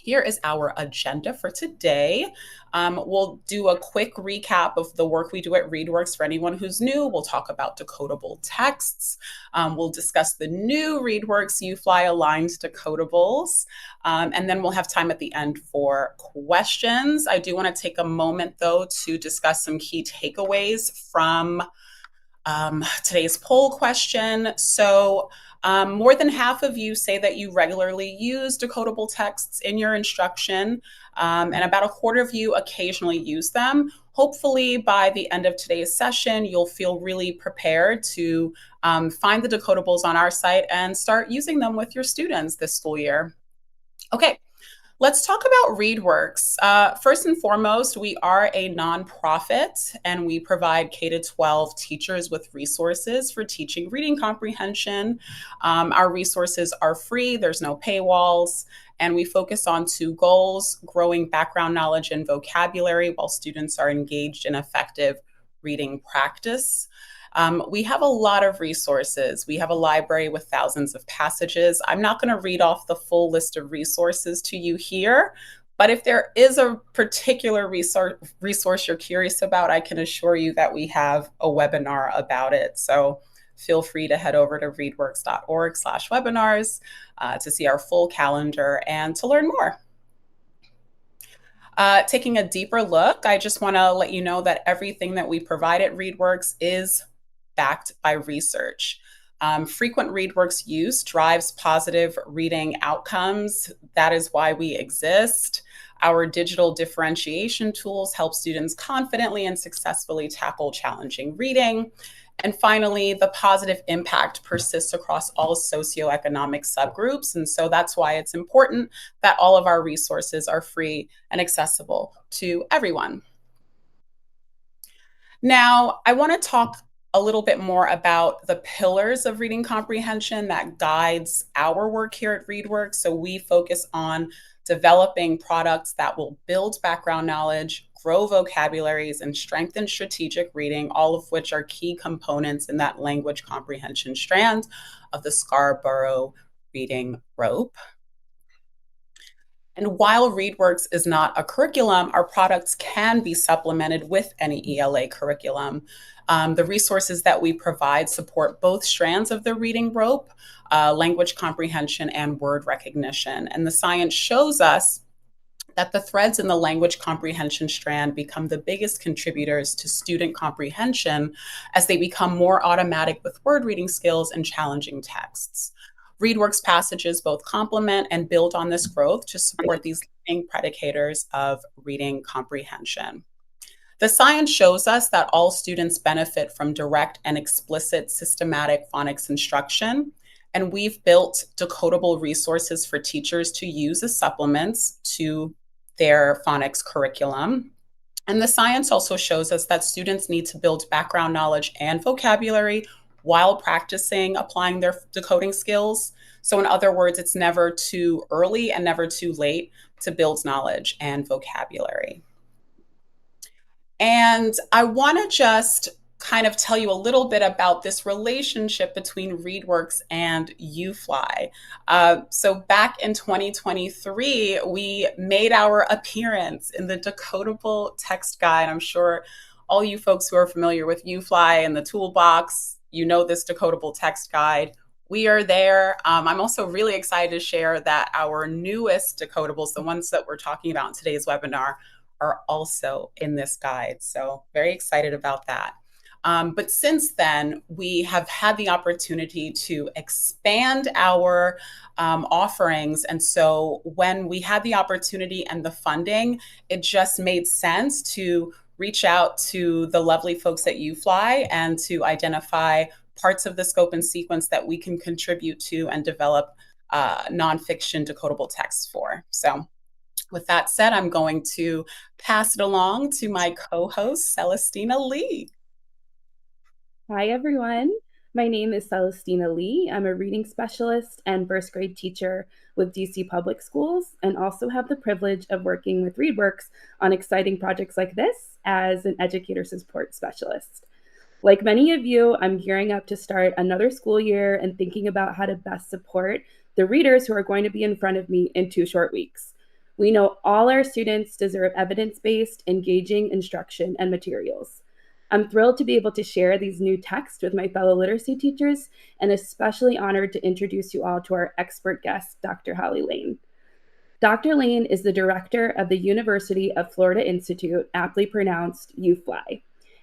Here is our agenda for today. We'll do a quick recap of the work we do at ReadWorks for anyone who's new. We'll talk about decodable texts. We'll discuss the new ReadWorks UFLI-Aligned Decodables. And then we'll have time at the end for questions. I do want to take a moment, though, to discuss some key takeaways from today's poll question. So more than half of you say that you regularly use decodable texts in your instruction, and about a quarter of you occasionally use them. Hopefully by the end of today's session, you'll feel really prepared to find the decodables on our site and start using them with your students this school year. Okay. Let's talk about ReadWorks. First and foremost, we are a nonprofit and we provide K-12 teachers with resources for teaching reading comprehension. Our resources are free, there's no paywalls, and we focus on two goals: growing background knowledge and vocabulary while students are engaged in effective reading practice. We have a lot of resources. We have a library with thousands of passages. I'm not going to read off the full list of resources to you here, but if there is a particular resource you're curious about, I can assure you that we have a webinar about it. So feel free to head over to readworks.org/webinars to see our full calendar and to learn more. Taking a deeper look, I just want to let you know that everything that we provide at ReadWorks is backed by research. Frequent ReadWorks use drives positive reading outcomes. That is why we exist. Our digital differentiation tools help students confidently and successfully tackle challenging reading. And finally, the positive impact persists across all socioeconomic subgroups. And so that's why it's important that all of our resources are free and accessible to everyone. Now, I want to talk a little bit more about the pillars of reading comprehension that guides our work here at ReadWorks. So we focus on developing products that will build background knowledge, grow vocabularies, and strengthen strategic reading, all of which are key components in that language comprehension strand of the Scarborough reading rope. And while ReadWorks is not a curriculum, our products can be supplemented with any ELA curriculum. The resources that we provide support both strands of the reading rope, language comprehension and word recognition. And the science shows us that the threads in the language comprehension strand become the biggest contributors to student comprehension as they become more automatic with word reading skills and challenging texts. ReadWorks passages both complement and build on this growth to support these leading predicators of reading comprehension. The science shows us that all students benefit from direct and explicit systematic phonics instruction, and we've built decodable resources for teachers to use as supplements to their phonics curriculum. And the science also shows us that students need to build background knowledge and vocabulary while practicing applying their decoding skills. So in other words, it's never too early and never too late to build knowledge and vocabulary. And I want to just kind of tell you a little bit about this relationship between ReadWorks and UFLI. So back in 2023, we made our appearance in the Decodable text guide. I'm sure all you folks who are familiar with UFLI and the toolbox, you know this Decodable text guide. We are there. I'm also really excited to share that our newest decodables, the ones that we're talking about in today's webinar, are also in this guide. So very excited about that. But since then, we have had the opportunity to expand our offerings. And so when we had the opportunity and the funding, it just made sense to reach out to the lovely folks at UFLI and to identify parts of the scope and sequence that we can contribute to and develop nonfiction decodable texts for. So with that said, I'm going to pass it along to my co-host, Celestina Lee. Hi, everyone. My name is Celestina Lee. I'm a reading specialist and first grade teacher with DC Public Schools, and also have the privilege of working with ReadWorks on exciting projects like this as an educator support specialist. Like many of you, I'm gearing up to start another school year and thinking about how to best support the readers who are going to be in front of me in 2 short weeks. We know all our students deserve evidence-based, engaging instruction and materials. I'm thrilled to be able to share these new texts with my fellow literacy teachers, and especially honored to introduce you all to our expert guest, Dr. Holly Lane. Dr. Lane is the director of the University of Florida Institute, aptly pronounced UFLI.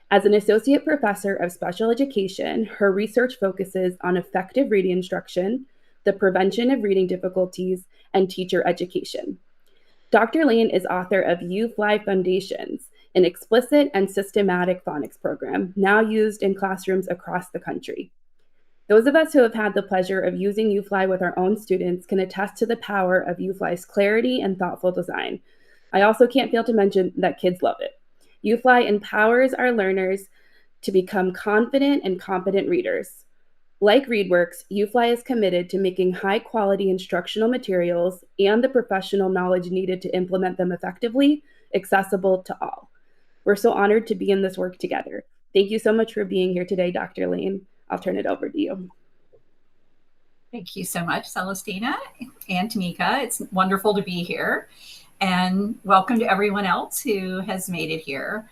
As an associate professor of special education, her research focuses on effective reading instruction, the prevention of reading difficulties, and teacher education. Dr. Lane is author of UFLI Foundations, an explicit and systematic phonics program now used in classrooms across the country. Those of us who have had the pleasure of using UFLI with our own students can attest to the power of UFLI's clarity and thoughtful design. I also can't fail to mention that kids love it. UFLI empowers our learners to become confident and competent readers. Like ReadWorks, UFLI is committed to making high-quality instructional materials and the professional knowledge needed to implement them effectively accessible to all. We're so honored to be in this work together. Thank you so much for being here today, Dr. Lane. I'll turn it over to you. Thank you so much, Celestina and Tamika. It's wonderful to be here. And welcome to everyone else who has made it here.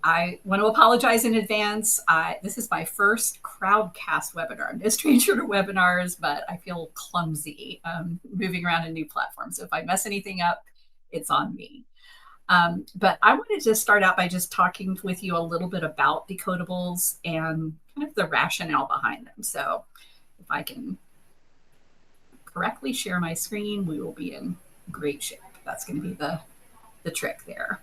I want to apologize in advance. This is my first crowdcast webinar. I'm no stranger to webinars, but I feel clumsy moving around a new platform. So if I mess anything up, it's on me. But I wanted to start out by just talking with you a little bit about decodables and kind of the rationale behind them. So if I can correctly share my screen, we will be in great shape. That's going to be the trick there.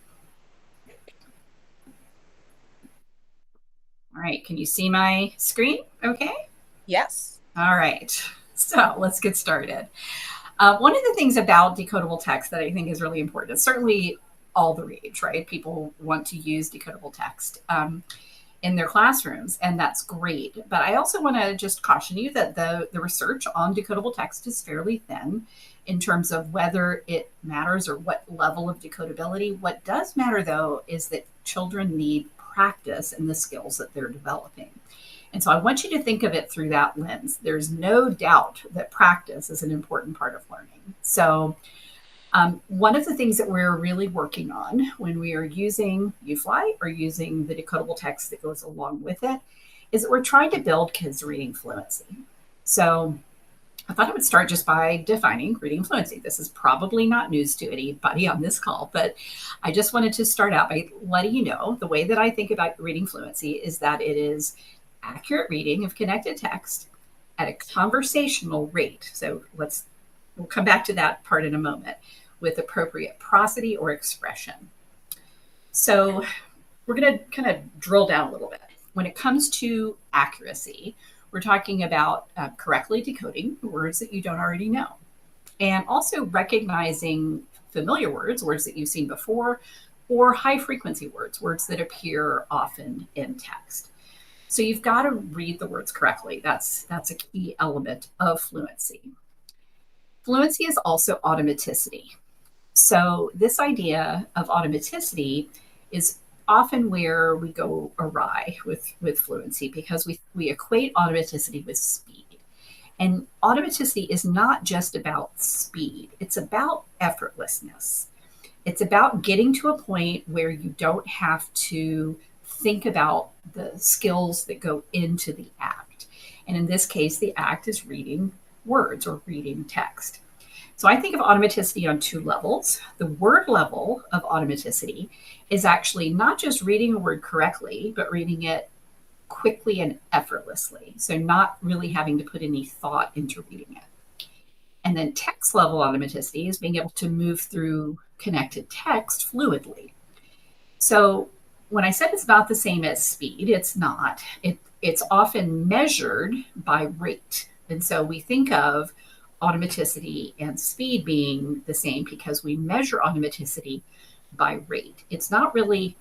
All right, can you see my screen okay? Yes. All right, so let's get started. One of the things about decodable text that I think is really important is certainly all the rage, right? People want to use decodable text in their classrooms, and that's great. But I also want to just caution you that the research on decodable text is fairly thin in terms of whether it matters or what level of decodability. What does matter, though, is that children need practice in the skills that they're developing. And so I want you to think of it through that lens. There's no doubt that practice is an important part of learning. So one of the things that we're really working on when we are using UFLI or using the decodable text that goes along with it is that we're trying to build kids' reading fluency. So I thought I would start just by defining reading fluency. This is probably not news to anybody on this call, but I just wanted to start out by letting you know the way that I think about reading fluency is that it is accurate reading of connected text at a conversational rate. So we'll come back to that part in a moment, with appropriate prosody or expression. So we're going to kind of drill down a little bit. When it comes to accuracy, we're talking about correctly decoding words that you don't already know, and also recognizing familiar words, words that you've seen before, or high frequency words, words that appear often in text. So you've got to read the words correctly. That's a key element of fluency. Fluency is also automaticity. So this idea of automaticity is often where we go awry with fluency, because we equate automaticity with speed. And automaticity is not just about speed. It's about effortlessness. It's about getting to a point where you don't have to think about the skills that go into the act. And in this case, the act is reading words or reading text. So I think of automaticity on two levels. The word level of automaticity is actually not just reading a word correctly, but reading it quickly and effortlessly. So not really having to put any thought into reading it. And then text level automaticity is being able to move through connected text fluidly. So when I said it's about the same as speed, it's not. It's often measured by rate. And so we think of automaticity and speed being the same because we measure automaticity by rate. It's not really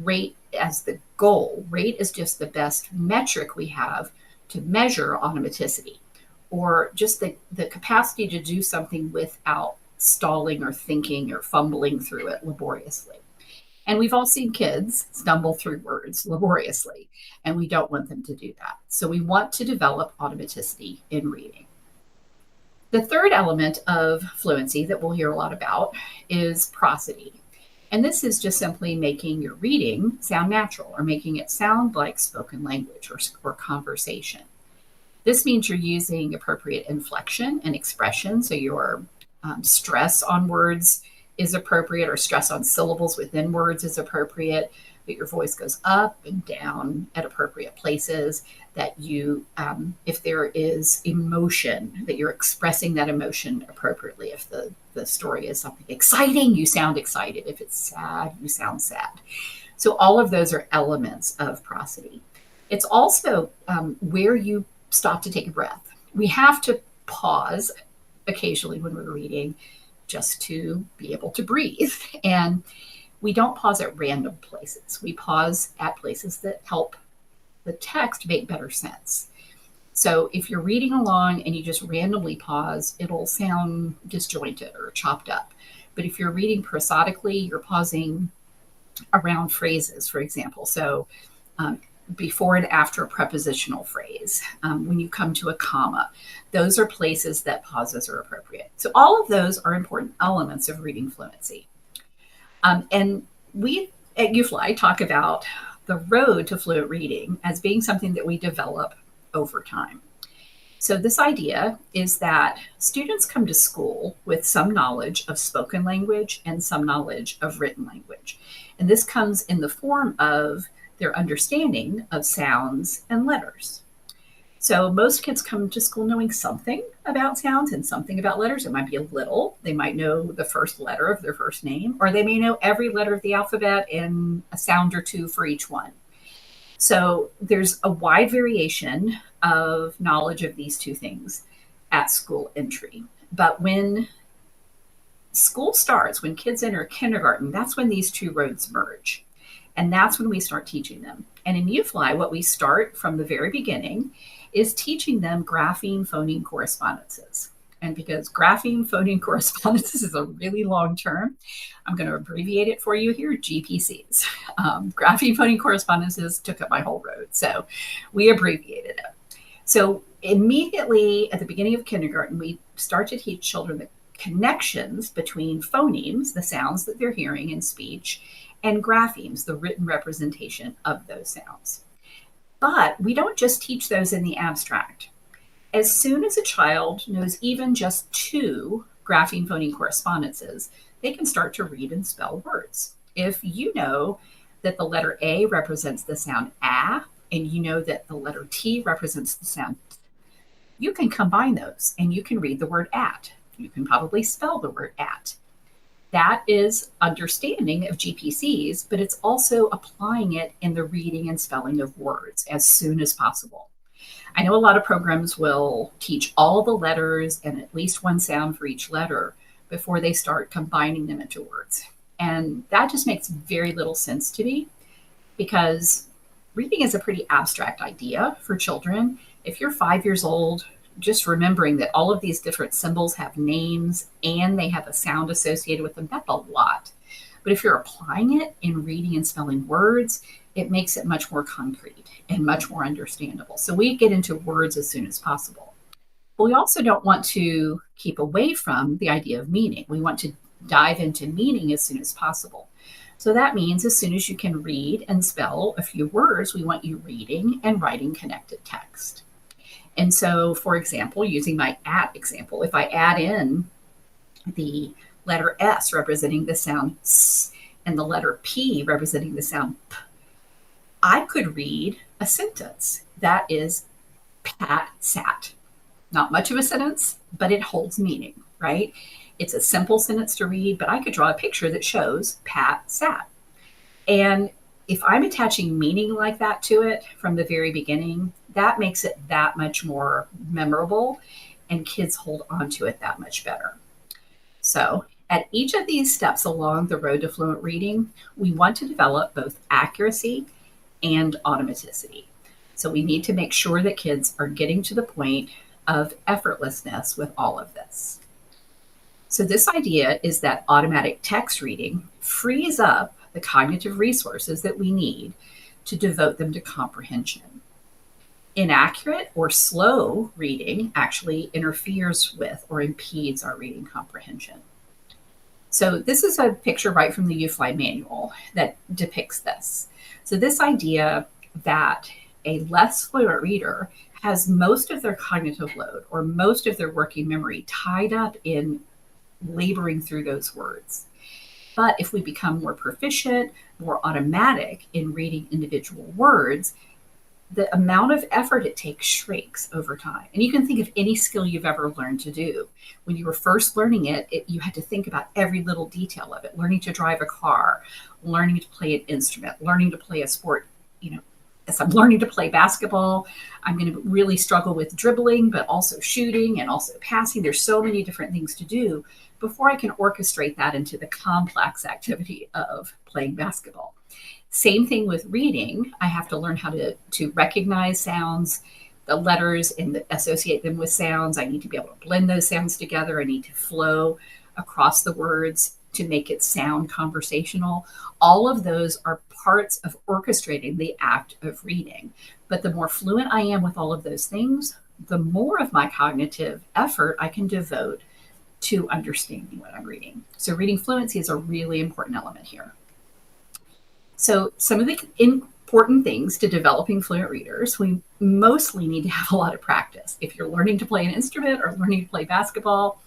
rate as the goal. Rate is just the best metric we have to measure automaticity, or just the capacity to do something without stalling or thinking or fumbling through it laboriously. And we've all seen kids stumble through words laboriously, and we don't want them to do that. So we want to develop automaticity in reading. The third element of fluency that we'll hear a lot about is prosody. And this is just simply making your reading sound natural or making it sound like spoken language or conversation. This means you're using appropriate inflection and expression. So your stress on words is appropriate, or stress on syllables within words is appropriate, but your voice goes up and down at appropriate places, that you, if there is emotion, that you're expressing that emotion appropriately. If the story is something exciting, you sound excited. If it's sad, you sound sad. So all of those are elements of prosody. It's also where you stop to take a breath. We have to pause occasionally when we're reading just to be able to breathe. And we don't pause at random places. We pause at places that help the text make better sense. So if you're reading along and you just randomly pause, it'll sound disjointed or chopped up. But if you're reading prosodically, you're pausing around phrases, for example. So before and after a prepositional phrase, when you come to a comma, those are places that pauses are appropriate. So all of those are important elements of reading fluency. And we at UFLI talk about the road to fluent reading as being something that we develop over time. So this idea is that students come to school with some knowledge of spoken language and some knowledge of written language. And this comes in the form of their understanding of sounds and letters. So most kids come to school knowing something about sounds and something about letters. It might be a little. They might know the first letter of their first name, or they may know every letter of the alphabet and a sound or two for each one. So there's a wide variation of knowledge of these two things at school entry. But when school starts, when kids enter kindergarten, that's when these two roads merge. And that's when we start teaching them. And in UFLI, what we start from the very beginning is teaching them grapheme phoneme correspondences. And because grapheme phoneme correspondences is a really long term, I'm going to abbreviate it for you here, GPCs. Grapheme phoneme correspondences took up my whole road, so we abbreviated it. So immediately at the beginning of kindergarten, we start to teach children the connections between phonemes, the sounds that they're hearing in speech, and graphemes, the written representation of those sounds. But we don't just teach those in the abstract. As soon as a child knows even just two grapheme phoneme correspondences, they can start to read and spell words. If you know that the letter A represents the sound A, and you know that the letter T represents the sound T, you can combine those and you can read the word at. You can probably spell the word at. That is understanding of GPCs, but it's also applying it in the reading and spelling of words as soon as possible. I know a lot of programs will teach all the letters and at least one sound for each letter before they start combining them into words. And that just makes very little sense to me, because reading is a pretty abstract idea for children. If you're 5 years old, just remembering that all of these different symbols have names and they have a sound associated with them, that's a lot. But if you're applying it in reading and spelling words, it makes it much more concrete and much more understandable. So we get into words as soon as possible. But we also don't want to keep away from the idea of meaning. We want to dive into meaning as soon as possible. So that means as soon as you can read and spell a few words, we want you reading and writing connected text. And so, for example, using my at example, if I add in the letter S representing the sound S and the letter P representing the sound P, I could read a sentence that is Pat sat. Not much of a sentence, but it holds meaning, right? It's a simple sentence to read, but I could draw a picture that shows Pat sat. And if I'm attaching meaning like that to it from the very beginning, that makes it that much more memorable, and kids hold on to it that much better. So at each of these steps along the road to fluent reading, we want to develop both accuracy and automaticity. So we need to make sure that kids are getting to the point of effortlessness with all of this. So this idea is that automatic text reading frees up the cognitive resources that we need to devote them to comprehension. Inaccurate or slow reading actually interferes with or impedes our reading comprehension. So this is a picture right from the UFLI manual that depicts this. So this idea that a less fluent reader has most of their cognitive load or most of their working memory tied up in laboring through those words. But if we become more proficient, more automatic in reading individual words, the amount of effort it takes shrinks over time. And you can think of any skill you've ever learned to do. When you were first learning it, you had to think about every little detail of it. Learning to drive a car, learning to play an instrument, learning to play a sport. As I'm learning to play basketball, I'm going to really struggle with dribbling, but also shooting and also passing. There's so many different things to do before I can orchestrate that into the complex activity of playing basketball. Same thing with reading. I have to learn how to recognize sounds, the letters, and associate them with sounds. I need to be able to blend those sounds together. I need to flow across the words to make it sound conversational. All of those are parts of orchestrating the act of reading. But the more fluent I am with all of those things, the more of my cognitive effort I can devote to understanding what I'm reading. So reading fluency is a really important element here. So some of the important things to developing fluent readers, we mostly need to have a lot of practice. If you're learning to play an instrument or learning to play basketball,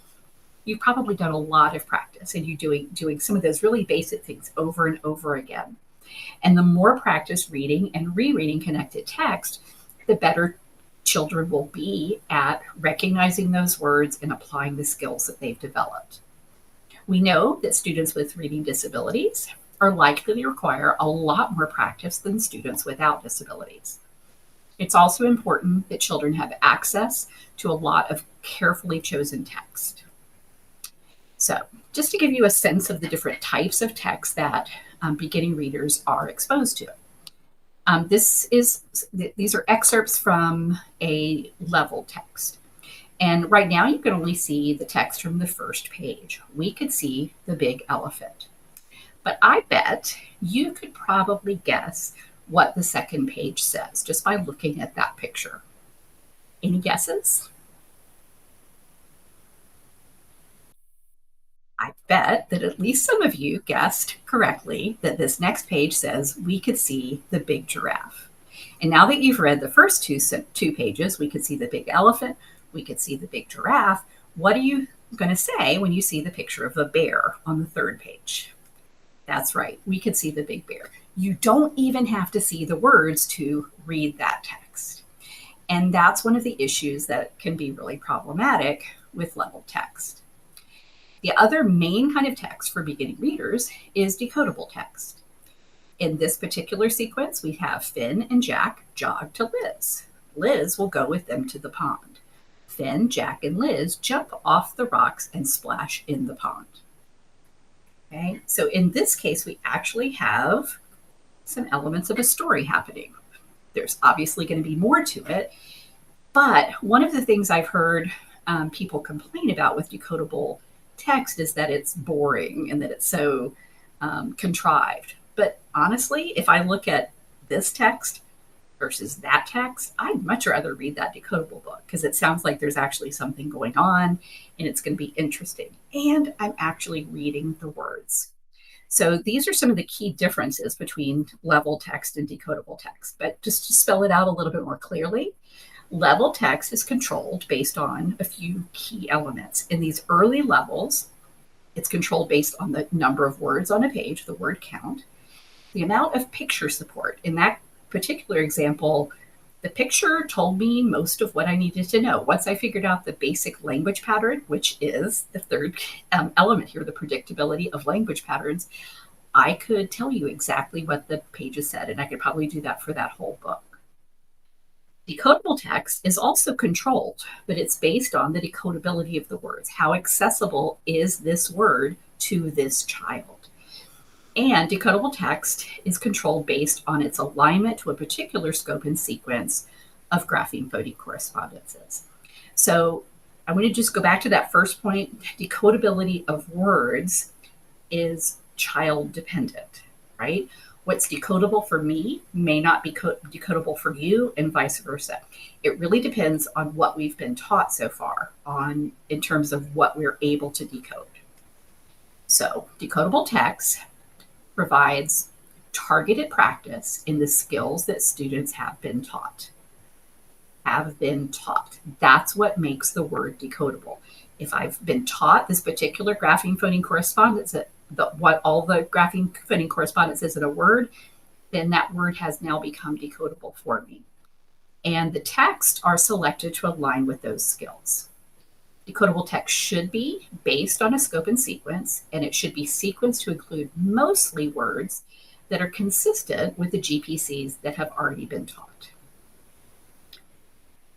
you've probably done a lot of practice and you're doing some of those really basic things over and over again. And the more practice reading and rereading connected text, the better children will be at recognizing those words and applying the skills that they've developed. We know that students with reading disabilities are likely to require a lot more practice than students without disabilities. It's also important that children have access to a lot of carefully chosen text. So just to give you a sense of the different types of text that beginning readers are exposed to. These are excerpts from a level text. And right now you can only see the text from the first page. We could see the big elephant. But I bet you could probably guess what the second page says just by looking at that picture. Any guesses? I bet that at least some of you guessed correctly that this next page says we could see the big giraffe. And now that you've read the first two pages, we could see the big elephant, we could see the big giraffe. What are you going to say when you see the picture of a bear on the third page? That's right, we could see the big bear. You don't even have to see the words to read that text. And that's one of the issues that can be really problematic with level text. The other main kind of text for beginning readers is decodable text. In this particular sequence, we have Finn and Jack jog to Liz. Liz will go with them to the pond. Finn, Jack, and Liz jump off the rocks and splash in the pond. Okay, so in this case, we actually have some elements of a story happening. There's obviously going to be more to it, but one of the things I've heard people complain about with decodable text is that it's boring and that it's so contrived. But honestly, if I look at this text versus that text, I'd much rather read that decodable book because it sounds like there's actually something going on and it's going to be interesting. And I'm actually reading the words. So these are some of the key differences between level text and decodable text. But just to spell it out a little bit more clearly, level text is controlled based on a few key elements. In these early levels, it's controlled based on the number of words on a page, the word count, the amount of picture support. In that particular example, the picture told me most of what I needed to know. Once I figured out the basic language pattern, which is the third element here, the predictability of language patterns, I could tell you exactly what the pages said, and I could probably do that for that whole book. Decodable text is also controlled, but it's based on the decodability of the words. How accessible is this word to this child? And decodable text is controlled based on its alignment to a particular scope and sequence of grapheme phoneme correspondences. So I'm going to just go back to that first point. Decodability of words is child dependent, right? What's decodable for me may not be decodable for you, and vice versa. It really depends on what we've been taught so far in terms of what we're able to decode. So decodable text provides targeted practice in the skills that students have been taught. That's what makes the word decodable. If I've been taught this particular grapheme phoneme correspondence, what all the grapheme phoneme correspondence is in a word, then that word has now become decodable for me. And the texts are selected to align with those skills. Decodable text should be based on a scope and sequence, and it should be sequenced to include mostly words that are consistent with the GPCs that have already been taught.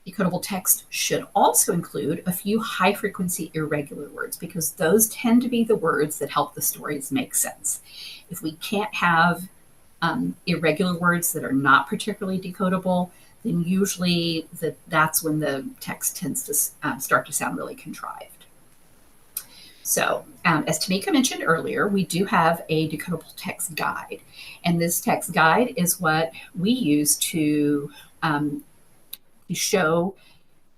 Decodable text should also include a few high-frequency irregular words, because those tend to be the words that help the stories make sense. If we can't have irregular words that are not particularly decodable, then usually that's when the text tends to start to sound really contrived. So as Tamika mentioned earlier, we do have a decodable text guide. And this text guide is what we use to show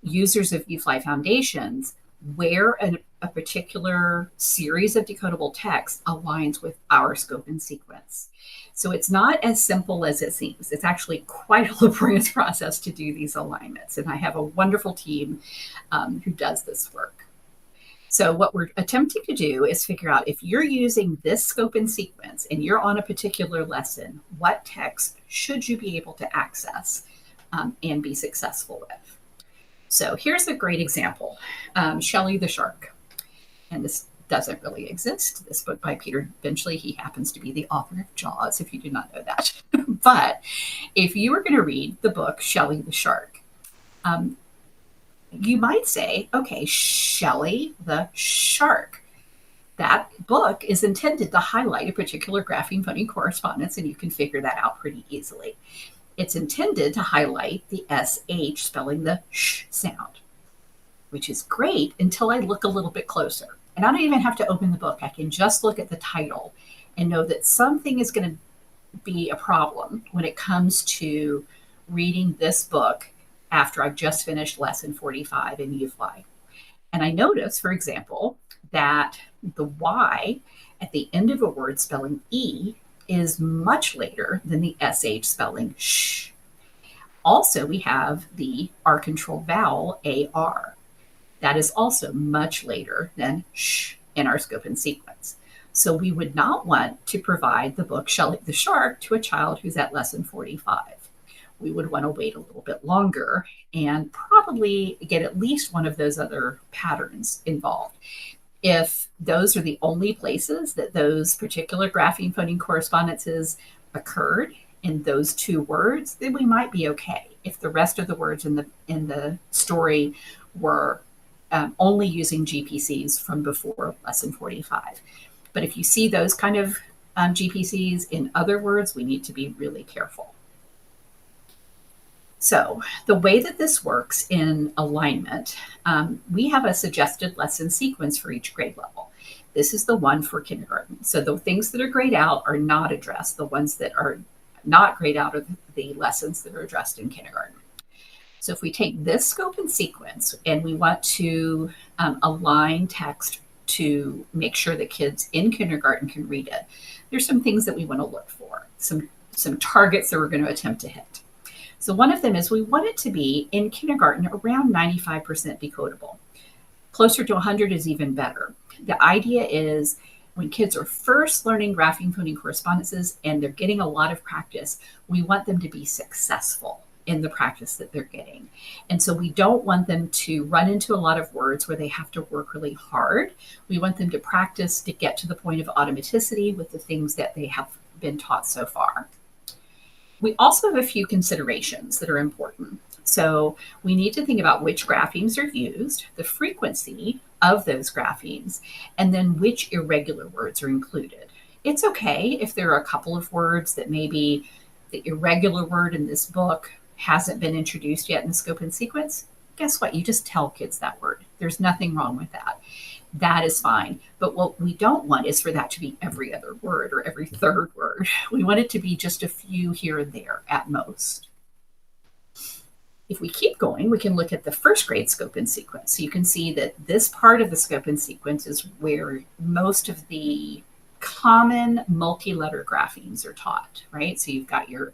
users of UFLI Foundations where a particular series of decodable text aligns with our scope and sequence. So it's not as simple as it seems. It's actually quite a laborious process to do these alignments. And I have a wonderful team who does this work. So what we're attempting to do is figure out, if you're using this scope and sequence and you're on a particular lesson, what text should you be able to access and be successful with? So here's a great example, Shelley the Shark. And this doesn't really exist. This book by Peter Benchley, he happens to be the author of Jaws, if you do not know that. But if you were going to read the book Shelley the Shark, you might say, okay, Shelley the Shark. That book is intended to highlight a particular grapheme phoneme correspondence, and you can figure that out pretty easily. It's intended to highlight the SH spelling the sh sound, which is great until I look a little bit closer. And I don't even have to open the book. I can just look at the title and know that something is going to be a problem when it comes to reading this book after I've just finished lesson 45 in UFLI. And I notice, for example, that the Y at the end of a word spelling E is much later than the SH spelling sh. Also, we have the R control vowel AR. That is also much later than sh in our scope and sequence. So we would not want to provide the book Shelley the Shark to a child who's at lesson 45. We would want to wait a little bit longer and probably get at least one of those other patterns involved. If those are the only places that those particular grapheme phoneme correspondences occurred in those two words, then we might be okay. If the rest of the words in the story were only using GPCs from before lesson 45. But if you see those kind of GPCs in other words, we need to be really careful. So the way that this works in alignment, we have a suggested lesson sequence for each grade level. This is the one for kindergarten. So the things that are grayed out are not addressed. The ones that are not grayed out are the lessons that are addressed in kindergarten. So if we take this scope and sequence and we want to align text to make sure that kids in kindergarten can read it, there's some things that we want to look for, some targets that we're going to attempt to hit. So one of them is we want it to be in kindergarten around 95% decodable. Closer to 100 is even better. The idea is when kids are first learning grapheme phoneme correspondences and they're getting a lot of practice, we want them to be successful in the practice that they're getting. And so we don't want them to run into a lot of words where they have to work really hard. We want them to practice to get to the point of automaticity with the things that they have been taught so far. We also have a few considerations that are important. So we need to think about which graphemes are used, the frequency of those graphemes, and then which irregular words are included. It's okay if there are a couple of words that maybe the irregular word in this book hasn't been introduced yet in the scope and sequence. Guess what? You just tell kids that word. There's nothing wrong with that. that is fine. But what we don't want is for that to be every other word or every third word. We want it to be just a few here and there at most. If we keep going, we can look at the first grade scope and sequence. So you can see that this part of the scope and sequence is where most of the common multi-letter graphemes are taught, right? So you've got your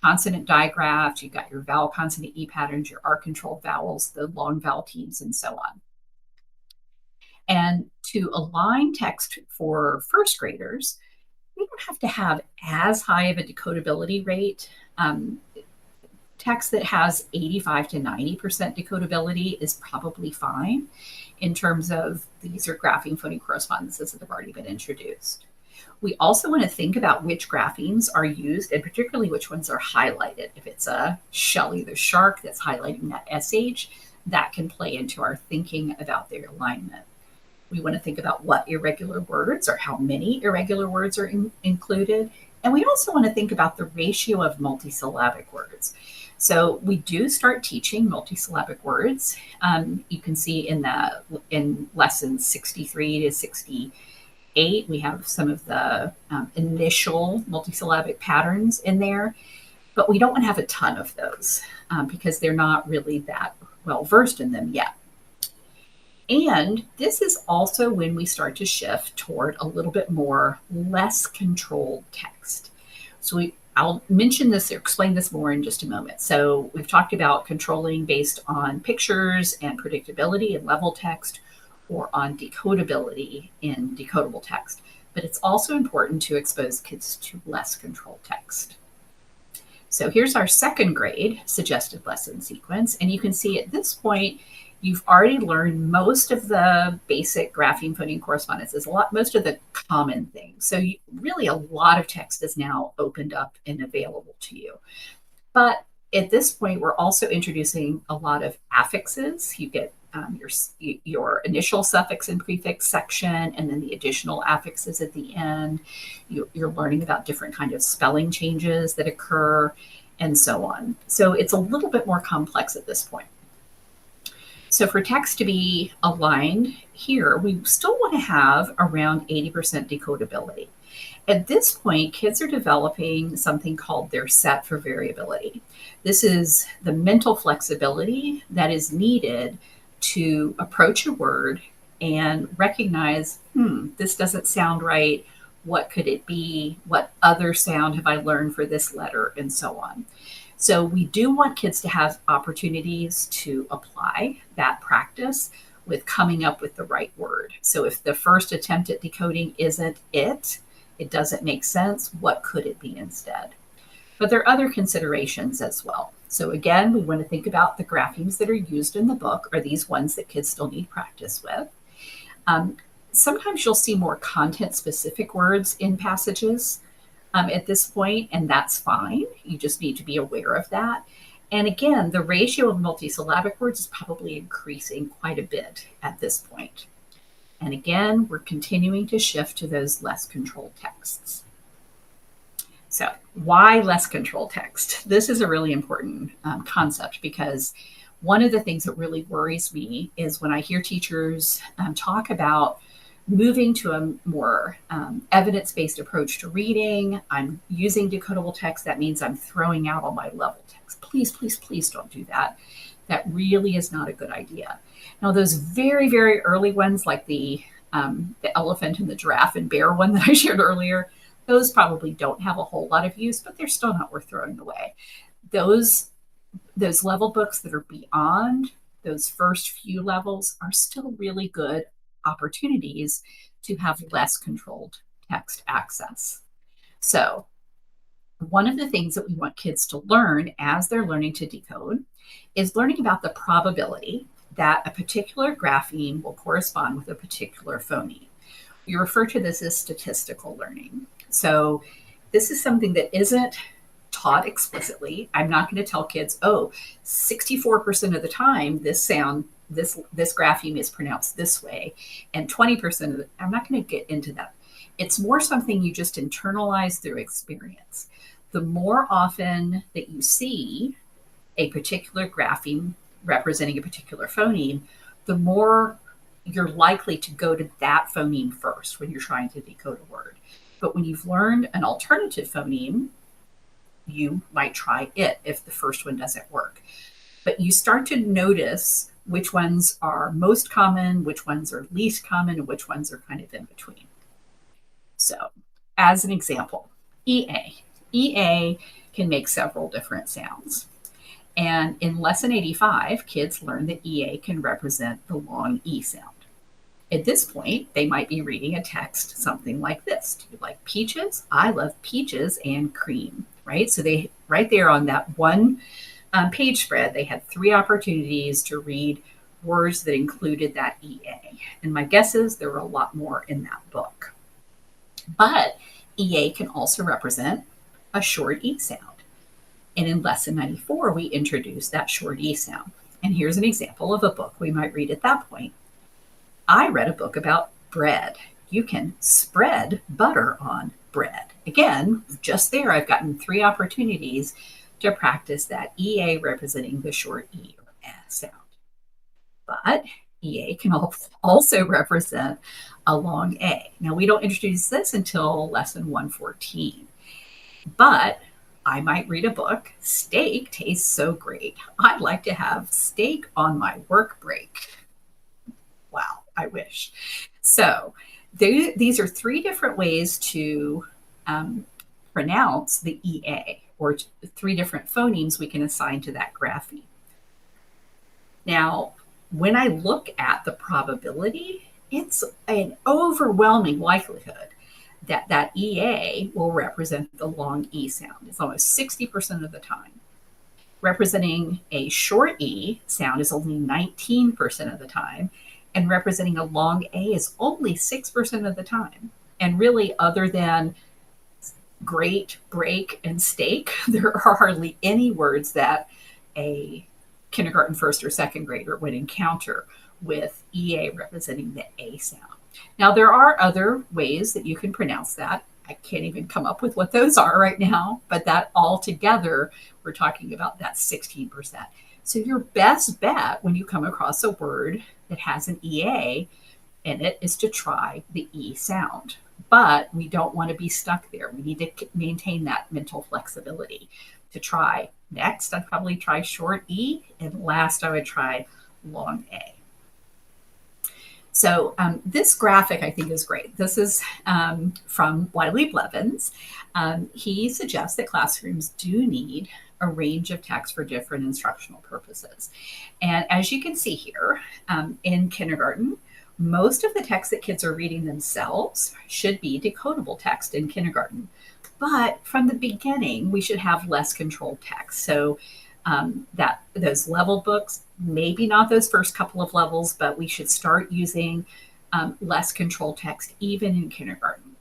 consonant digraphs, you've got your vowel consonant E patterns, your R-controlled vowels, the long vowel teams, and so on. And to align text for first graders, we don't have to have as high of a decodability rate. Text that has 85 to 90% decodability is probably fine in terms of these are grapheme phoneme correspondences that have already been introduced. We also want to think about which graphemes are used and particularly which ones are highlighted. If it's a Shelley the shark that's highlighting that SH, that can play into our thinking about their alignment. We want to think about what irregular words or how many irregular words are included. And we also want to think about the ratio of multisyllabic words. So we do start teaching multisyllabic words. You can see in lessons 63 to 68, we have some of the initial multisyllabic patterns in there, but we don't want to have a ton of those because they're not really that well versed in them yet. And this is also when we start to shift toward a little bit more less controlled text. So I'll mention this or explain this more in just a moment. So we've talked about controlling based on pictures and predictability in level text or on decodability in decodable text. But it's also important to expose kids to less controlled text. So here's our second grade suggested lesson sequence. And you can see at this point, you've already learned most of the basic grapheme phoneme correspondences, most of the common things. So really a lot of text is now opened up and available to you. But at this point, we're also introducing a lot of affixes. You get your initial suffix and prefix section, and then the additional affixes at the end. You're learning about different kinds of spelling changes that occur, and so on. So it's a little bit more complex at this point. So for text to be aligned here, we still want to have around 80% decodability. At this point, kids are developing something called their set for variability. This is the mental flexibility that is needed to approach a word and recognize, this doesn't sound right. What could it be? What other sound have I learned for this letter? And so on. So we do want kids to have opportunities to apply that practice with coming up with the right word. So if the first attempt at decoding isn't it doesn't make sense, what could it be instead? But there are other considerations as well. So again, we want to think about the graphemes that are used in the book. Are these ones that kids still need practice with? Sometimes you'll see more content-specific words in passages at this point, and that's fine. You just need to be aware of that. And again, the ratio of multisyllabic words is probably increasing quite a bit at this point. And again, we're continuing to shift to those less controlled texts. So why less controlled text? This is a really important concept because one of the things that really worries me is when I hear teachers talk about moving to a more evidence-based approach to reading. I'm using decodable text. That means I'm throwing out all my level text. Please, please, please don't do that. That really is not a good idea. Now, those very, very early ones, like the elephant and the giraffe and bear one that I shared earlier, those probably don't have a whole lot of use, but they're still not worth throwing away. Those level books that are beyond those first few levels are still really good opportunities to have less controlled text access. So one of the things that we want kids to learn as they're learning to decode is learning about the probability that a particular grapheme will correspond with a particular phoneme. We refer to this as statistical learning. So this is something that isn't taught explicitly. I'm not going to tell kids, 64% of the time this grapheme is pronounced this way, and 20% of it, I'm not going to get into that. It's more something you just internalize through experience. The more often that you see a particular grapheme representing a particular phoneme, the more you're likely to go to that phoneme first when you're trying to decode a word. But when you've learned an alternative phoneme, you might try it if the first one doesn't work. But you start to notice which ones are most common, which ones are least common, and which ones are kind of in between. So, as an example, EA. EA can make several different sounds. And in lesson 85, kids learn that EA can represent the long E sound. At this point, they might be reading a text something like this. Do you like peaches? I love peaches and cream, right? So they, right there on that one page spread, they had 3 opportunities to read words that included that EA. And my guess is there were a lot more in that book. But EA can also represent a short E sound. And in lesson 94, we introduced that short E sound. And here's an example of a book we might read at that point. I read a book about bread. You can spread butter on bread. Again, just there, I've gotten 3 opportunities to practice that EA representing the short E or S sound. But EA can also represent a long A. Now, we don't introduce this until lesson 114. But I might read a book, Steak Tastes So Great. I'd like to have steak on my work break. Wow, I wish. So these are 3 different ways to pronounce the EA, or 3 different phonemes we can assign to that grapheme. Now, when I look at the probability, it's an overwhelming likelihood that that EA will represent the long E sound. It's almost 60% of the time. Representing a short E sound is only 19% of the time, and representing a long A is only 6% of the time. And really, other than great, break, and steak, there are hardly any words that a kindergarten first or second grader would encounter with EA representing the A sound. Now, there are other ways that you can pronounce that. I can't even come up with what those are right now, but that all together, we're talking about that 16%. So your best bet when you come across a word that has an EA in it is to try the E sound. But we don't want to be stuck there. We need to maintain that mental flexibility to try. Next, I'd probably try short E, and last I would try long A. So this graphic, I think, is great. This is from Wiley Blevins. He suggests that classrooms do need a range of text for different instructional purposes. And as you can see here, in kindergarten, most of the text that kids are reading themselves should be decodable text in kindergarten. But from the beginning, we should have less controlled text. So that those level books, maybe not those first couple of levels, but we should start using less controlled text even in kindergarten.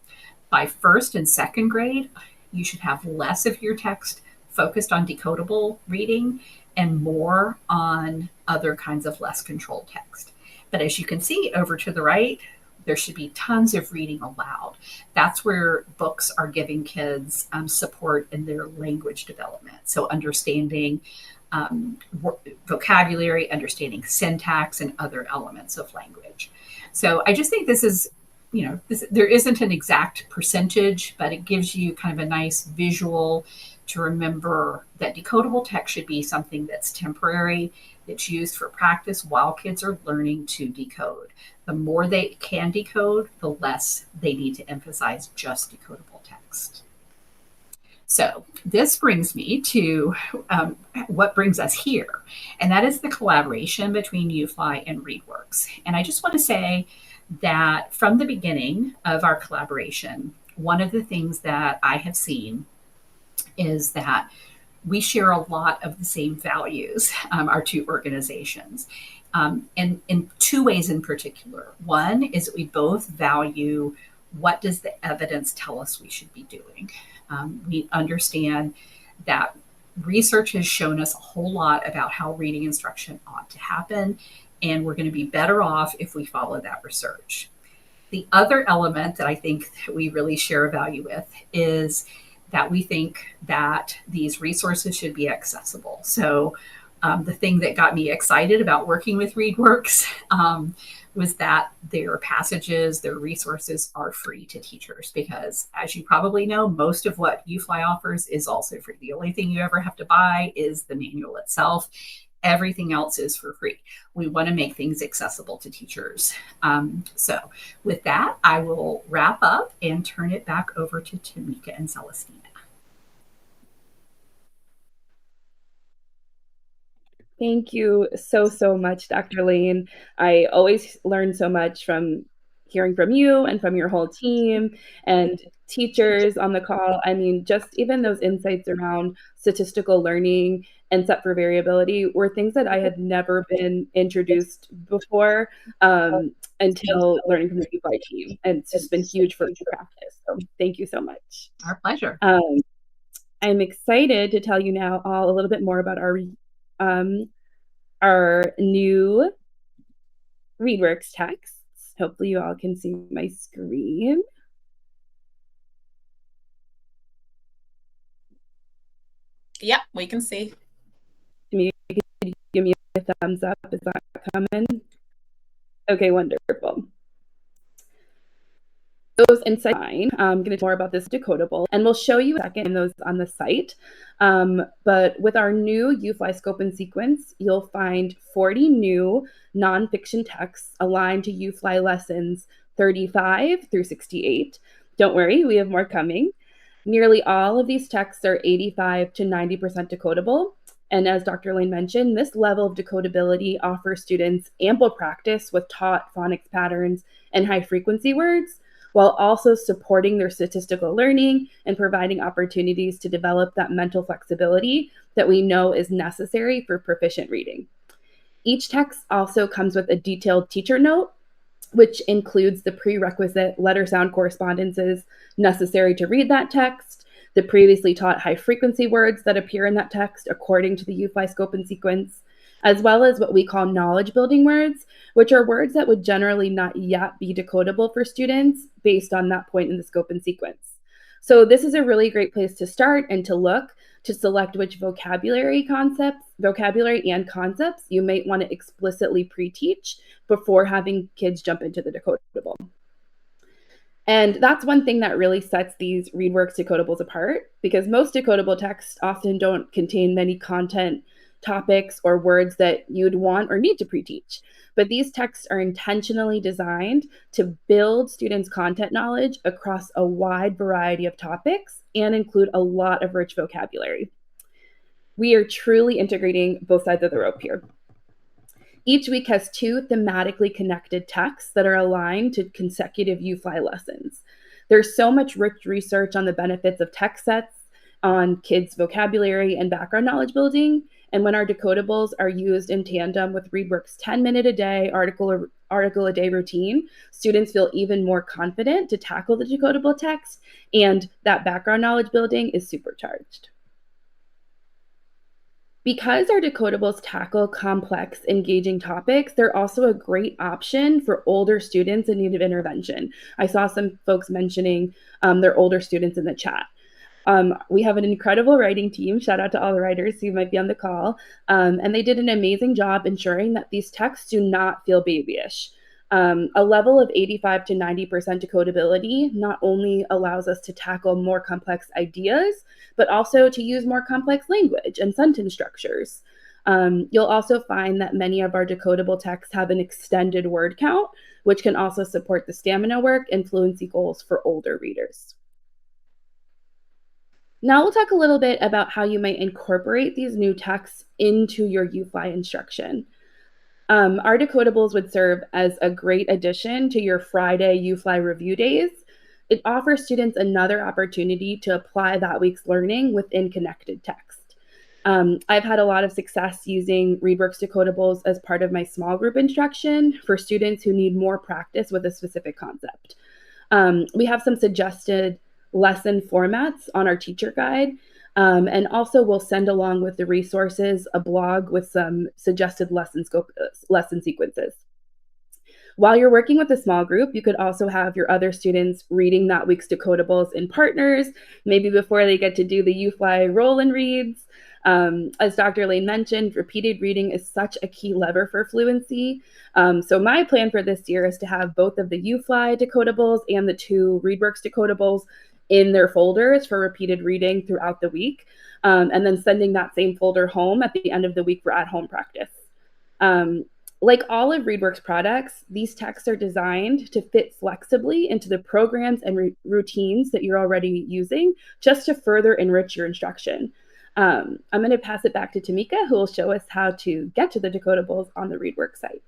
By first and second grade, you should have less of your text focused on decodable reading and more on other kinds of less controlled text. But as you can see over to the right, there should be tons of reading aloud. That's where books are giving kids support in their language development. So understanding vocabulary, understanding syntax, and other elements of language. So I just think this is, there isn't an exact percentage, but it gives you kind of a nice visual to remember that decodable text should be something that's temporary, that's used for practice while kids are learning to decode. The more they can decode, the less they need to emphasize just decodable text. So this brings me to what brings us here, and that is the collaboration between UFLI and ReadWorks. And I just want to say that from the beginning of our collaboration, one of the things that I have seen is that we share a lot of the same values, our 2 organizations, and in 2 ways in particular. One is that we both value what does the evidence tell us we should be doing. We understand that research has shown us a whole lot about how reading instruction ought to happen, and we're going to be better off if we follow that research. The other element that I think that we really share a value with is that we think that these resources should be accessible. So the thing that got me excited about working with ReadWorks was that their passages, their resources are free to teachers because, as you probably know, most of what UFLI offers is also free. The only thing you ever have to buy is the manual itself. Everything else is for free. We want to make things accessible to teachers. So with that, I will wrap up and turn it back over to Tamika and Celestina. Thank you so much, Dr. Lane. I always learn so much from hearing from you and from your whole team and teachers on the call. I mean, just even those insights around statistical learning and set for variability were things that I had never been introduced before until learning from the UFLI team. And it's just been huge for practice. So thank you so much. Our pleasure. I'm excited to tell you now all a little bit more about our new ReadWorks texts. Hopefully you all can see my screen. Yeah, we can see. Could you give me a thumbs up? Is that coming? Okay, wonderful. Those insights, I'm going to talk more about this decodable, and we'll show you a second in those on the site. But with our new UFLI scope and sequence, you'll find 40 new nonfiction texts aligned to UFLI lessons 35 through 68. Don't worry, we have more coming. Nearly all of these texts are 85 to 90% decodable. And as Dr. Lane mentioned, this level of decodability offers students ample practice with taught phonics patterns and high frequency words, while also supporting their statistical learning and providing opportunities to develop that mental flexibility that we know is necessary for proficient reading. Each text also comes with a detailed teacher note, which includes the prerequisite letter sound correspondences necessary to read that text, the previously taught high frequency words that appear in that text according to the UFLI scope and sequence, as well as what we call knowledge building words, which are words that would generally not yet be decodable for students based on that point in the scope and sequence. So this is a really great place to start and to look to select which vocabulary and concepts you might want to explicitly pre-teach before having kids jump into the decodable. And that's one thing that really sets these ReadWorks decodables apart, because most decodable texts often don't contain many content topics or words that you'd want or need to pre-teach. But these texts are intentionally designed to build students' content knowledge across a wide variety of topics and include a lot of rich vocabulary. We are truly integrating both sides of the rope here. Each week has 2 thematically connected texts that are aligned to consecutive UFLI lessons. There's so much rich research on the benefits of text sets, on kids' vocabulary and background knowledge building. And when our decodables are used in tandem with ReadWorks' 10-minute a day article a day routine, students feel even more confident to tackle the decodable text, and that background knowledge building is supercharged. Because our decodables tackle complex, engaging topics, they're also a great option for older students in need of intervention. I saw some folks mentioning their older students in the chat. We have an incredible writing team. Shout out to all the writers who might be on the call. And they did an amazing job ensuring that these texts do not feel babyish. A level of 85 to 90% decodability not only allows us to tackle more complex ideas, but also to use more complex language and sentence structures. You'll also find that many of our decodable texts have an extended word count, which can also support the stamina work and fluency goals for older readers. Now we'll talk a little bit about how you might incorporate these new texts into your UFLI instruction. Our decodables would serve as a great addition to your Friday UFLI review days. It offers students another opportunity to apply that week's learning within connected text. I've had a lot of success using ReadWorks decodables as part of my small group instruction for students who need more practice with a specific concept. We have some suggested lesson formats on our teacher guide. And also we'll send along with the resources a blog with some suggested lesson sequences. While you're working with a small group, you could also have your other students reading that week's decodables in partners, maybe before they get to do the UFLI roll and reads. As Dr. Lane mentioned, repeated reading is such a key lever for fluency. So my plan for this year is to have both of the UFLI decodables and the 2 ReadWorks decodables in their folders for repeated reading throughout the week, and then sending that same folder home at the end of the week for at-home practice. Like all of ReadWorks products, these texts are designed to fit flexibly into the programs and routines that you're already using, just to further enrich your instruction. I'm going to pass it back to Tamika, who will show us how to get to the decodables on the ReadWorks site.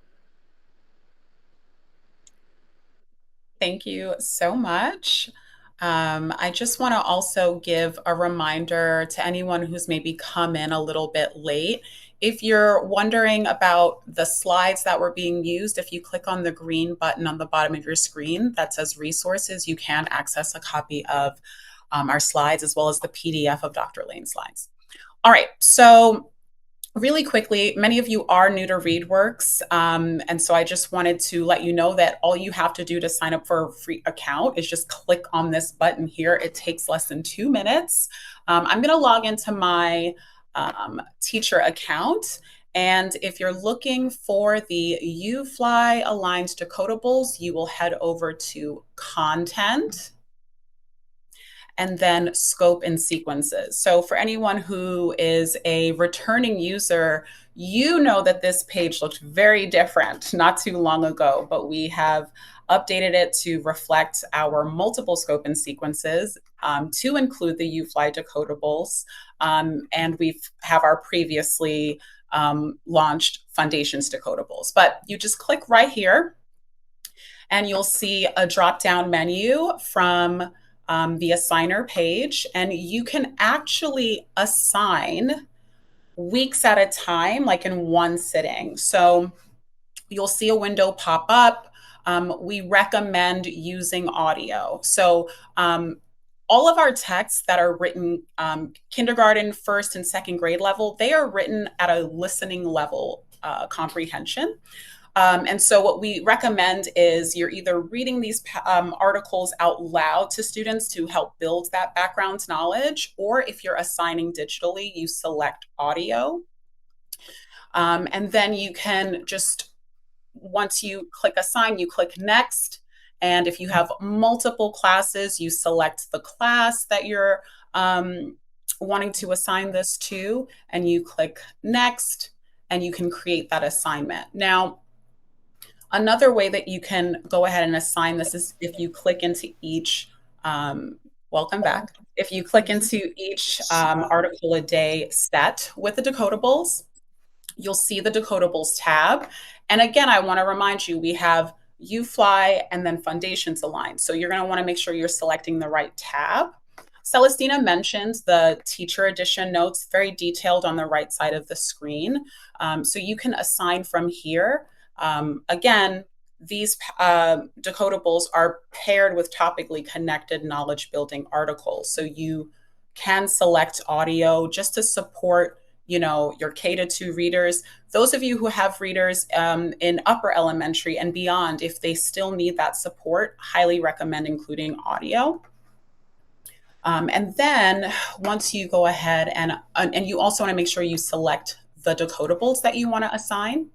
Thank you so much. I just want to also give a reminder to anyone who's maybe come in a little bit late. If you're wondering about the slides that were being used, if you click on the green button on the bottom of your screen that says resources, you can access a copy of our slides as well as the PDF of Dr. Lane's slides. All right, so really quickly, many of you are new to ReadWorks, and so I just wanted to let you know that all you have to do to sign up for a free account is just click on this button here. It takes less than 2 minutes. I'm going to log into my teacher account, and if you're looking for the UFLI-Aligned Decodables, you will head over to Content, and then scope and sequences. So for anyone who is a returning user, you know that this page looked very different not too long ago, but we have updated it to reflect our multiple scope and sequences, to include the UFLI decodables, and we have our previously launched Foundations decodables. But you just click right here and you'll see a drop-down menu from the assigner page, and you can actually assign weeks at a time, like in one sitting. So you'll see a window pop up. We recommend using audio. So all of our texts that are written kindergarten, first and second grade level, they are written at a listening level comprehension. And so what we recommend is you're either reading these articles out loud to students to help build that background knowledge, or if you're assigning digitally, you select audio. And then you can just, once you click assign, you click next. And if you have multiple classes, you select the class that you're wanting to assign this to, and you click next, and you can create that assignment. Now, another way that you can go ahead and assign this is if you click into each, welcome back. If you click into each article a day set with the decodables, you'll see the decodables tab. And again, I want to remind you, we have UFLI and then Foundations aligned. So you're going to want to make sure you're selecting the right tab. Celestina mentioned the teacher edition notes, very detailed on the right side of the screen. So you can assign from here. Again, these decodables are paired with topically connected knowledge building articles. So you can select audio just to support, you know, your K-2 readers. Those of you who have readers in upper elementary and beyond, if they still need that support, highly recommend including audio. And then once you go ahead and you also want to make sure you select the decodables that you want to assign.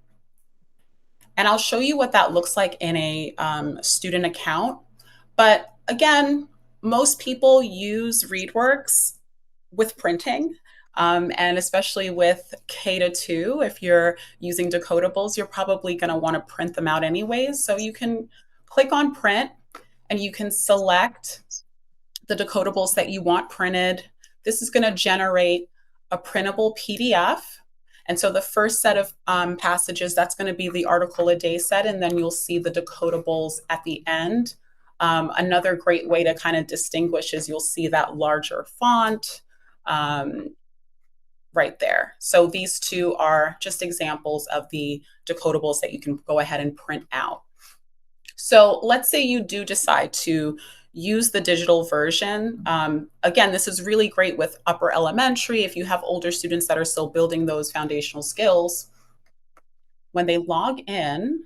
And I'll show you what that looks like in a student account. But again, most people use ReadWorks with printing. And especially with K-2, if you're using decodables, you're probably going to want to print them out anyways. So you can click on print and you can select the decodables that you want printed. This is going to generate a printable PDF. And so the first set of passages, that's going to be the article a day set, and then you'll see the decodables at the end. Another great way to kind of distinguish is you'll see that larger font right there. So these two are just examples of the decodables that you can go ahead and print out. So let's say you do decide to use the digital version. Again, this is really great with upper elementary. If you have older students that are still building those foundational skills, when they log in,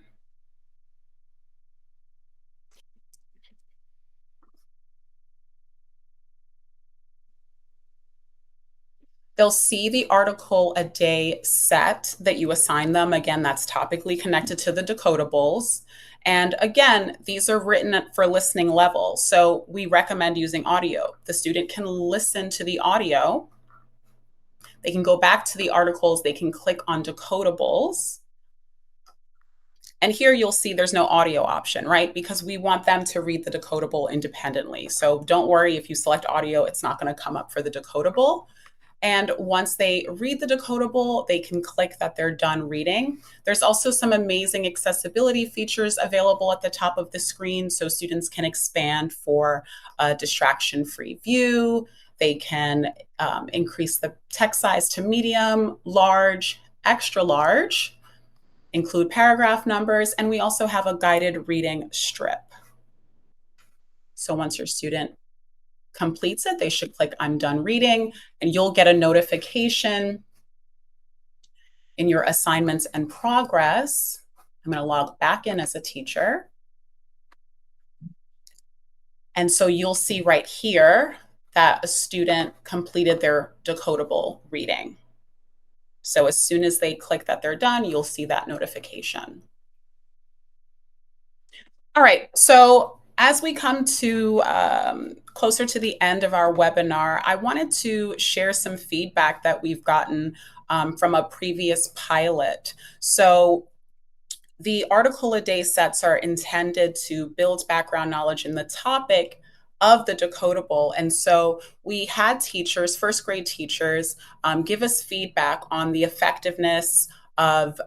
They'll see the article a day set that you assign them. Again, that's topically connected to the decodables. And again, these are written for listening level. So we recommend using audio. The student can listen to the audio. They can go back to the articles. They can click on decodables. And here you'll see there's no audio option, right? Because we want them to read the decodable independently. So don't worry if you select audio, it's not going to come up for the decodable. And once they read the decodable, they can click that they're done reading. There's also some amazing accessibility features available at the top of the screen so students can expand for a distraction-free view. They can increase the text size to medium, large, extra large, include paragraph numbers, and we also have a guided reading strip. So once your student completes it, they should click I'm done reading, and you'll get a notification in your assignments and progress. I'm going to log back in as a teacher. And so you'll see right here that a student completed their decodable reading. So as soon as they click that they're done, you'll see that notification. All right, so as we come to closer to the end of our webinar, I wanted to share some feedback that we've gotten from a previous pilot. So the article a day sets are intended to build background knowledge in the topic of the decodable. And so we had teachers, first grade teachers, give us feedback on the effectiveness of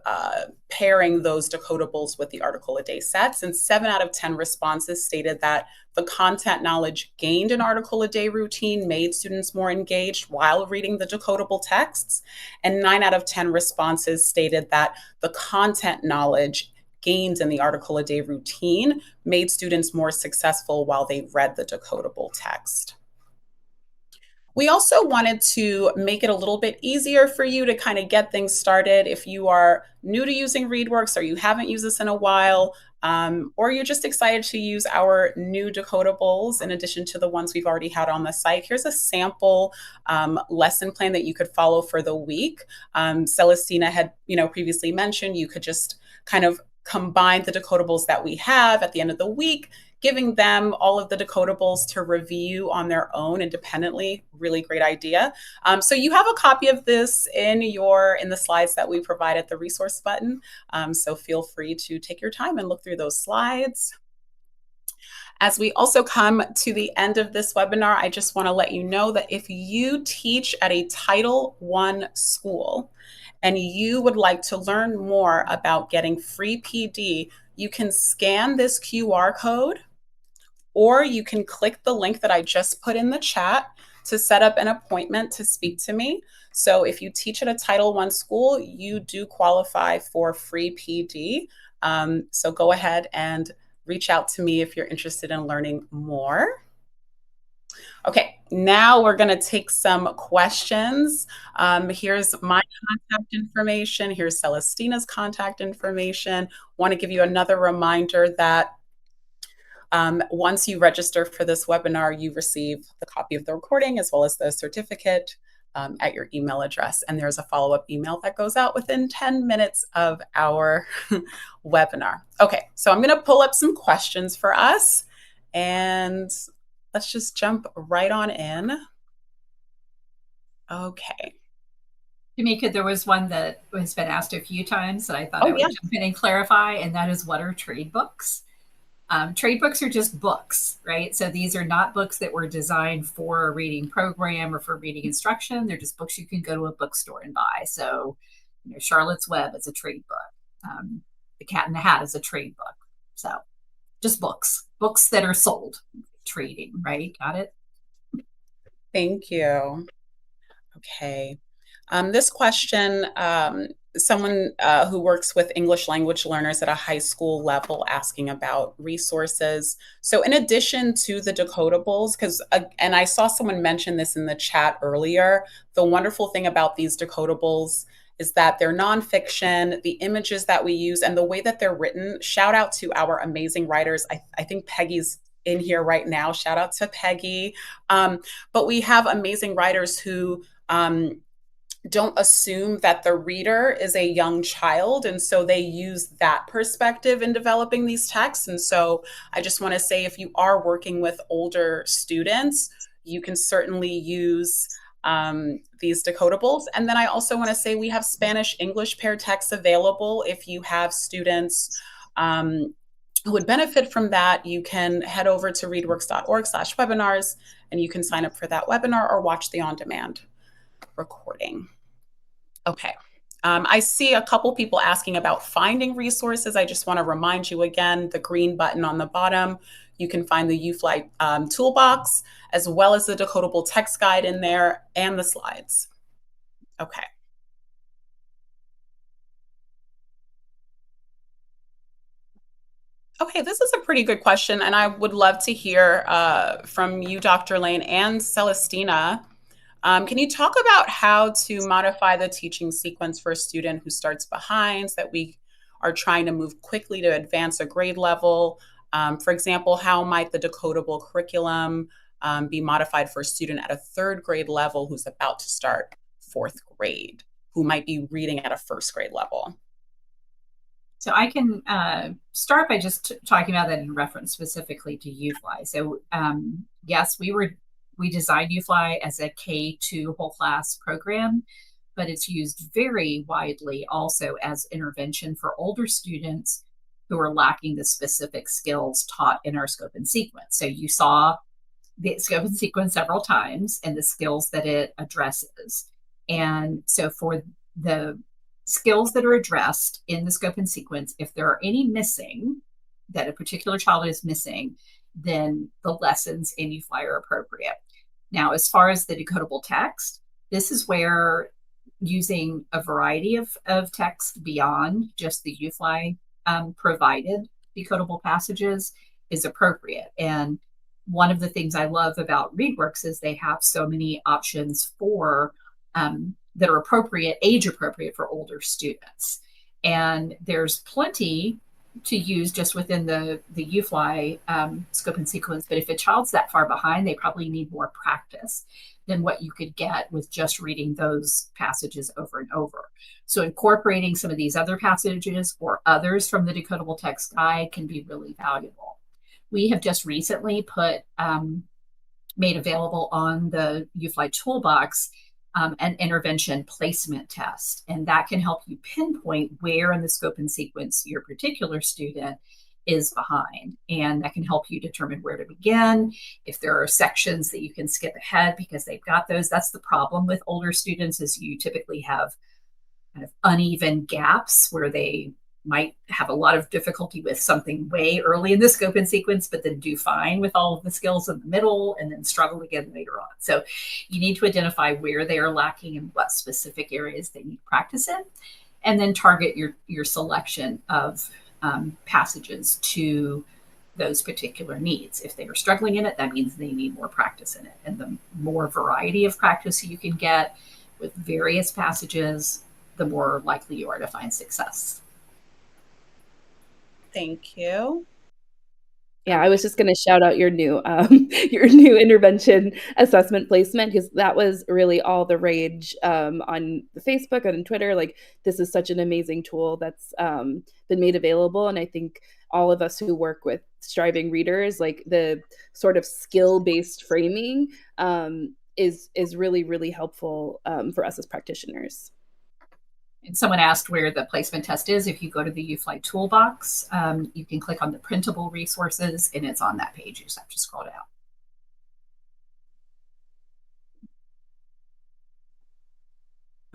pairing those decodables with the article a day sets. And 7 out of 10 responses stated that the content knowledge gained in article a day routine made students more engaged while reading the decodable texts. And 9 out of 10 responses stated that the content knowledge gained in the article a day routine made students more successful while they read the decodable text. We also wanted to make it a little bit easier for you to kind of get things started. If you are new to using ReadWorks or you haven't used this in a while, or you're just excited to use our new decodables in addition to the ones we've already had on the site, here's a sample lesson plan that you could follow for the week. Celestina had previously mentioned you could just kind of combine the decodables that we have at the end of the week, giving them all of the decodables to review on their own independently. Really great idea. So you have a copy of this in the slides that we provide at the resource button. So feel free to take your time and look through those slides. As we also come to the end of this webinar, I just want to let you know that if you teach at a Title I school and you would like to learn more about getting free PD, you can scan this QR code, or you can click the link that I just put in the chat to set up an appointment to speak to me. So if you teach at a Title I school, you do qualify for free PD. So go ahead and reach out to me if you're interested in learning more. Okay, now we're going to take some questions. Here's my contact information. Here's Celestina's contact information. Want to give you another reminder that once you register for this webinar, you receive the copy of the recording as well as the certificate at your email address. And there's a follow-up email that goes out within 10 minutes of our webinar. Okay, so I'm going to pull up some questions for us, and let's just jump right on in. Okay. Tamika, there was one that has been asked a few times that I thought I would jump in and clarify, and that is, what are trade books? Trade books are just books, right? So these are not books that were designed for a reading program or for reading instruction. They're just books you can go to a bookstore and buy. So, Charlotte's Web is a trade book. The Cat in the Hat is a trade book. So just books that are sold, trading, right? Got it? Thank you. Okay. This question, someone who works with English language learners at a high school level asking about resources. So in addition to the decodables, and I saw someone mention this in the chat earlier, the wonderful thing about these decodables is that they're nonfiction, the images that we use and the way that they're written. Shout out to our amazing writers. I think Peggy's in here right now. Shout out to Peggy. But we have amazing writers who don't assume that the reader is a young child. And so they use that perspective in developing these texts. And so I just want to say, if you are working with older students, you can certainly use these decodables. And then I also want to say we have Spanish English pair texts available. If you have students who would benefit from that, you can head over to readworks.org/webinars, and you can sign up for that webinar or watch the on-demand recording. Okay. I see a couple people asking about finding resources. I just want to remind you again, the green button on the bottom, you can find the UFLI toolbox, as well as the Decodable text guide in there and the slides. Okay. Okay, this is a pretty good question, and I would love to hear from you, Dr. Lane, and Celestina. Can you talk about how to modify the teaching sequence for a student who starts behind, so that we are trying to move quickly to advance a grade level? For example, how might the decodable curriculum be modified for a student at a third grade level who's about to start fourth grade, who might be reading at a first grade level? So I can start by just talking about that in reference specifically to UFLI. So yes, we designed UFLI as a K-2 whole class program, but it's used very widely also as intervention for older students who are lacking the specific skills taught in our scope and sequence. So you saw the scope and sequence several times and the skills that it addresses. And so for the skills that are addressed in the scope and sequence, if there are any missing that a particular child is missing, then the lessons in UFLI are appropriate. Now, as far as the decodable text, this is where using a variety of text beyond just the UFLI provided decodable passages is appropriate. And one of the things I love about ReadWorks is they have so many options for that are appropriate, age appropriate for older students. And there's plenty to use just within the UFLI scope and sequence. But if a child's that far behind, they probably need more practice than what you could get with just reading those passages over and over. So incorporating some of these other passages or others from the Decodable text guide can be really valuable. We have just recently made available on the UFLI toolbox an intervention placement test. And that can help you pinpoint where in the scope and sequence your particular student is behind. And that can help you determine where to begin. If there are sections that you can skip ahead because they've got those, that's the problem with older students, is you typically have kind of uneven gaps where they might have a lot of difficulty with something way early in the scope and sequence, but then do fine with all of the skills in the middle and then struggle again later on. So you need to identify where they are lacking and what specific areas they need practice in, and then target your selection of passages to those particular needs. If they are struggling in it, that means they need more practice in it. And the more variety of practice you can get with various passages, the more likely you are to find success. Thank you. Yeah, I was just going to shout out your new your new intervention assessment placement, because that was really all the rage on the Facebook and Twitter. Like, this is such an amazing tool that's been made available, and I think all of us who work with striving readers, like, the sort of skill-based framing is really, really helpful for us as practitioners. And someone asked where the placement test is. If you go to the UFLI toolbox, you can click on the printable resources, and it's on that page. You just have to scroll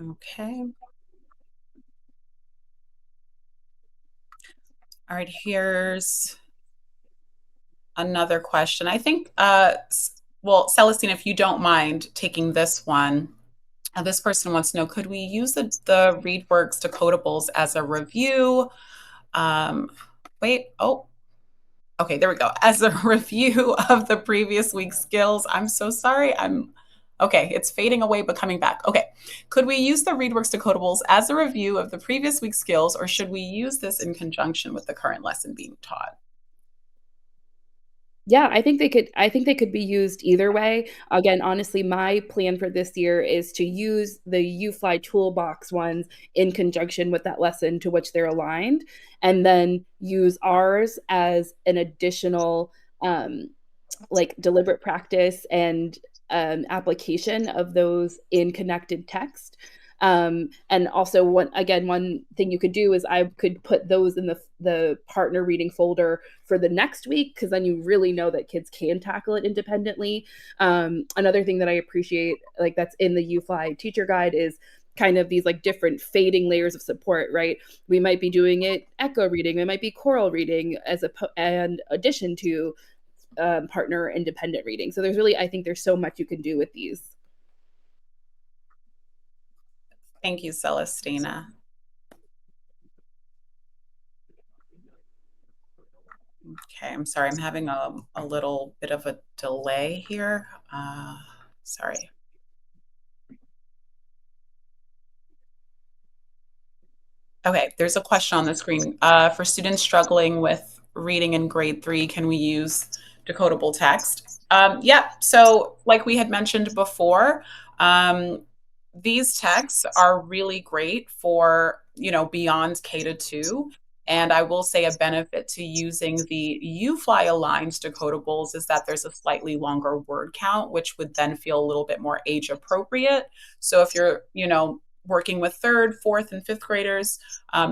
down. Okay. All right, here's another question. I think, well, Celestine, if you don't mind taking this one. This person wants to know, could we use the ReadWorks Decodables as a review? Okay, there we go. As a review of the previous week's skills. I'm so sorry. Okay, it's fading away, but coming back. Okay, could we use the ReadWorks Decodables as a review of the previous week's skills, or should we use this in conjunction with the current lesson being taught? Yeah, I think they could be used either way. Again, honestly, my plan for this year is to use the UFly toolbox ones in conjunction with that lesson to which they're aligned, and then use ours as an additional like deliberate practice and application of those in connected text. And also, one thing you could do is I could put those in the partner reading folder for the next week, because then you really know that kids can tackle it independently. Another thing that I appreciate, like that's in the UFly teacher guide, is kind of these like different fading layers of support, right? We might be doing it echo reading, it might be choral reading as a and addition to partner independent reading. So I think there's so much you can do with these. Thank you, Celestina. Okay, I'm sorry, I'm having a little bit of a delay here. Sorry. Okay, there's a question on the screen. For students struggling with reading in grade 3, can we use decodable text? Yeah, so like we had mentioned before, these texts are really great for, beyond K to 2. And I will say a benefit to using the UFLI-Aligned decodables is that there's a slightly longer word count, which would then feel a little bit more age appropriate. So if you're, working with third, fourth, and fifth graders,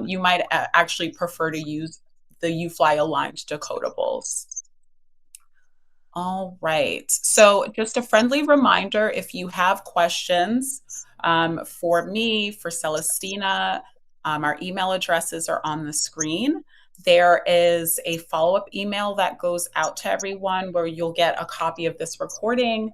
you might actually prefer to use the UFLI-Aligned decodables. All right. So just a friendly reminder, if you have questions for me, for Celestina, our email addresses are on the screen. There is a follow-up email that goes out to everyone where you'll get a copy of this recording,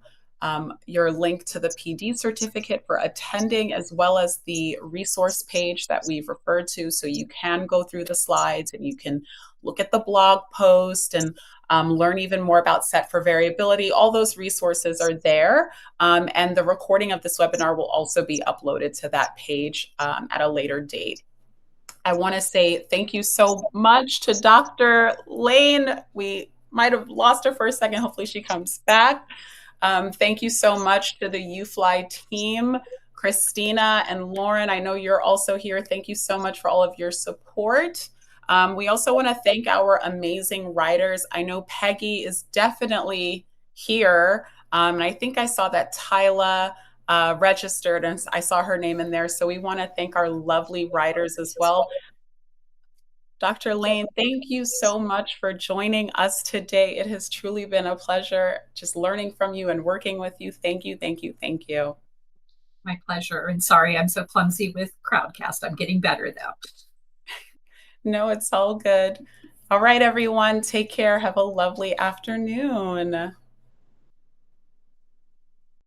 your link to the PD certificate for attending, as well as the resource page that we've referred to. So you can go through the slides and you can look at the blog post and learn even more about set for variability. All those resources are there. And the recording of this webinar will also be uploaded to that page at a later date. I want to say thank you so much to Dr. Lane. We might have lost her for a second. Hopefully she comes back. Thank you so much to the UFly team, Christina and Lauren. I know you're also here. Thank you so much for all of your support. We also want to thank our amazing writers. I know Peggy is definitely here. And I think I saw that Tyla registered and I saw her name in there. So we want to thank our lovely writers as well. Dr. Lane, thank you so much for joining us today. It has truly been a pleasure just learning from you and working with you. Thank you, thank you, thank you. My pleasure. And sorry, I'm so clumsy with Crowdcast. I'm getting better though. No, it's all good. All right, everyone, take care. Have a lovely afternoon.